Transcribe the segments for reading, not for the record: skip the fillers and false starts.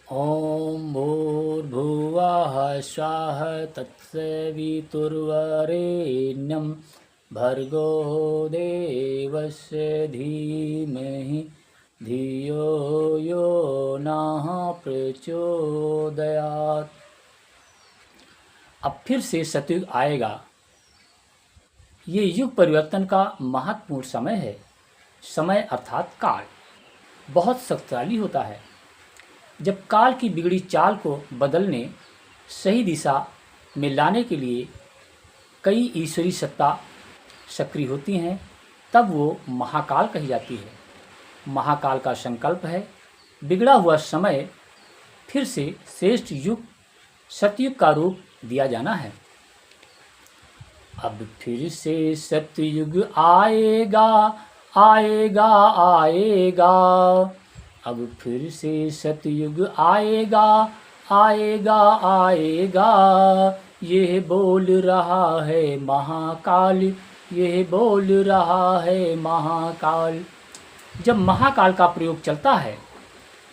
ॐ भूर्भुवः स्वः तत्सवितुर्वरेण्यं भर्गो देवस्य धीमहि धियो यो नः प्रचोदयात्। अब फिर से सतयुग आएगा। ये युग परिवर्तन का महत्वपूर्ण समय है। समय अर्थात काल बहुत शक्तिशाली होता है। जब काल की बिगड़ी चाल को बदलने, सही दिशा में लाने के लिए कई ईश्वरी सत्ता सक्रिय होती हैं, तब वो महाकाल कही जाती है। महाकाल का संकल्प है बिगड़ा हुआ समय फिर से श्रेष्ठ युग सतयुग का रूप दिया जाना है। अब फिर से सतयुग आएगा आएगा आएगा। अब फिर से सतयुग आएगा आएगा आएगा। यह बोल रहा है महाकाल, यह बोल रहा है महाकाल। जब महाकाल का प्रयोग चलता है,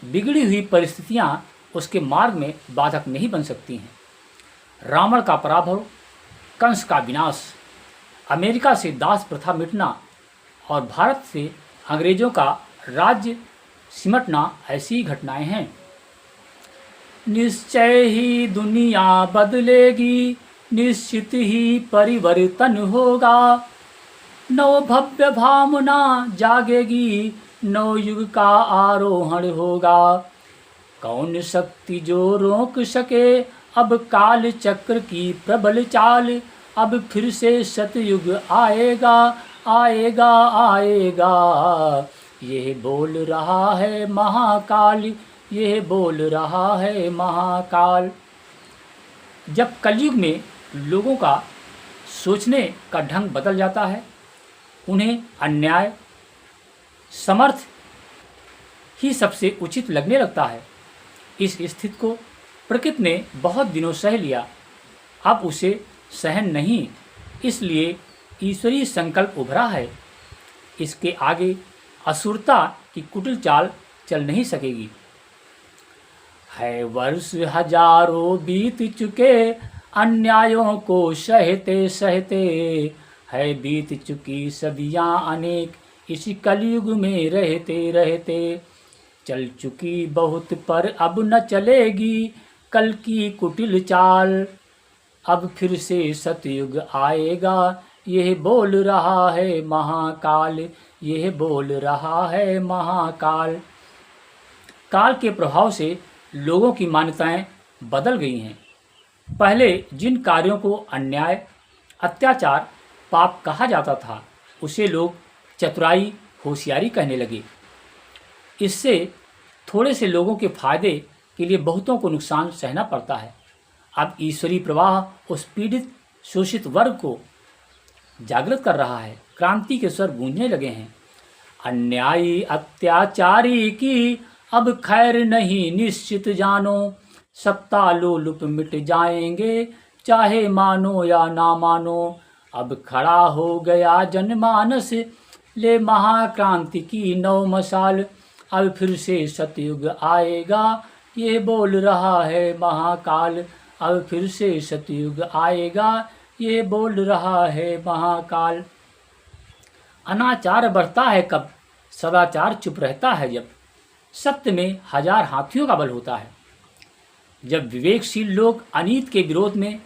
बिगड़ी हुई परिस्थितियां उसके मार्ग में बाधक नहीं बन सकती हैं। रावण का पराभव, कंस का विनाश, अमेरिका से दास प्रथा मिटना और भारत से अंग्रेजों का राज्य सिमटना ऐसी घटनाएं हैं। निश्चय ही दुनिया बदलेगी, निश्चित ही परिवर्तन होगा। नव भव्य भावना जागेगी, नव युग का आरोहण होगा। कौन शक्ति जो रोक सके अब काल चक्र की प्रबल चाल। अब फिर से सतयुग आएगा आएगा आएगा। यह बोल रहा है महाकाल, यह बोल रहा है महाकाल। जब कलयुग में लोगों का सोचने का ढंग बदल जाता है, उन्हें अन्याय समर्थ ही सबसे उचित लगने लगता है। इस स्थिति को प्रकृति ने बहुत दिनों सह लिया, अब उसे सहन नहीं, इसलिए ईश्वरीय संकल्प उभरा है। इसके आगे असुरता की कुटिल चाल चल नहीं सकेगी। है वर्ष हजारों बीत चुके अन्यायों को सहते सहते। है बीत चुकी सदियां अनेक इस कलयुग में रहते रहते। चल चुकी बहुत पर अब न चलेगी कल की कुटिल चाल। अब फिर से सतयुग आएगा, यह बोल रहा है महाकाल, यह बोल रहा है महाकाल। काल के प्रभाव से लोगों की मान्यताएं बदल गई हैं। पहले जिन कार्यों को अन्याय, अत्याचार, पाप कहा जाता था, उसे लोग चतुराई, होशियारी कहने लगे। इससे थोड़े से लोगों के फायदे के लिए बहुतों को नुकसान सहना पड़ता है। अब ईश्वरीय प्रवाह उस पीड़ित शोषित वर्ग को जागृत कर रहा है। क्रांति के स्वर गूंजने लगे हैं। अन्यायी अत्याचारी की अब खैर नहीं निश्चित जानो। सत्ता लोलुप मिट जाएंगे चाहे मानो या ना मानो। अब खड़ा हो गया जनमानस ले महाक्रांति की नौ मशाल। अब फिर से सतयुग आएगा, ये बोल रहा है महाकाल। अब फिर से सतयुग आएगा, ये बोल रहा है महाकाल। अनाचार बढ़ता है कब, सदाचार चुप रहता है जब। सत्य में हजार हाथियों का बल होता है। जब विवेकशील लोग अनीत के विरोध में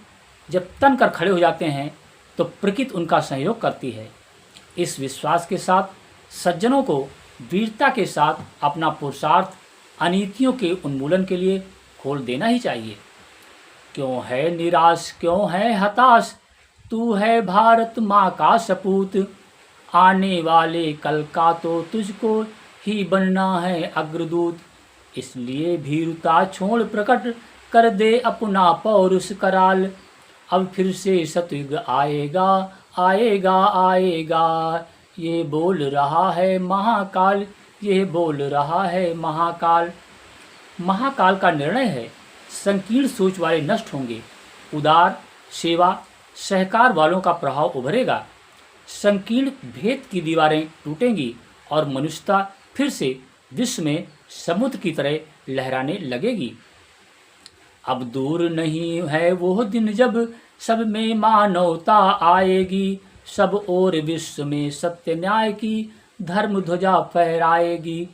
जब तन कर खड़े हो जाते हैं, तो प्रकृति उनका सहयोग करती है। इस विश्वास के साथ सज्जनों को वीरता के साथ अपना पुरुषार्थ अनीतियों के उन्मूलन के लिए खोल देना ही चाहिए। क्यों है निराश, क्यों है हताश, तू है भारत माँ का सपूत। आने वाले कल का तो तुझको ही बनना है अग्रदूत। इसलिए भीरुता छोड़ प्रकट कर दे अपना पौरुष कराल। अब फिर से सतयुग आएगा आएगा आएगा। ये बोल रहा है महाकाल, ये बोल रहा है महाकाल। महाकाल का निर्णय है, संकीर्ण सोच वाले नष्ट होंगे, उदार सेवा सहकार वालों का प्रभाव उभरेगा। संकीर्ण भेद की दीवारें टूटेंगी और मनुष्यता फिर से विश्व में समुद्र की तरह लहराने लगेगी। अब दूर नहीं है वो दिन जब सब में मानवता आएगी, सब और विश्व में सत्य न्याय की धर्म ध्वजा फहराएगी।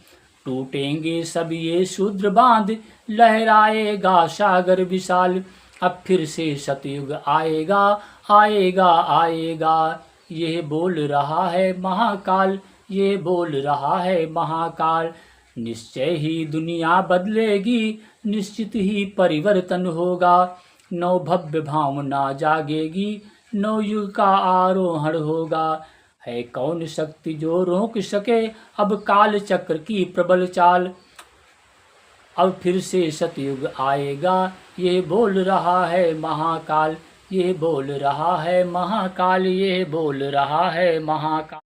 टूटेंगे सब ये शूद्र बांध, लहराएगा सागर विशाल, अब फिर से सतयुग आएगा, आएगा आएगा। ये बोल रहा है महाकाल, ये बोल रहा है महाकाल। निश्चय ही दुनिया बदलेगी, निश्चित ही परिवर्तन होगा। नव भव्य भावना जागेगी, नव युग का आरोहण होगा। है कौन शक्ति जो रोक सके अब काल चक्र की प्रबल चाल, अब फिर से सतयुग आएगा, ये बोल रहा है महाकाल, ये बोल रहा है महाकाल, ये बोल रहा है महाकाल।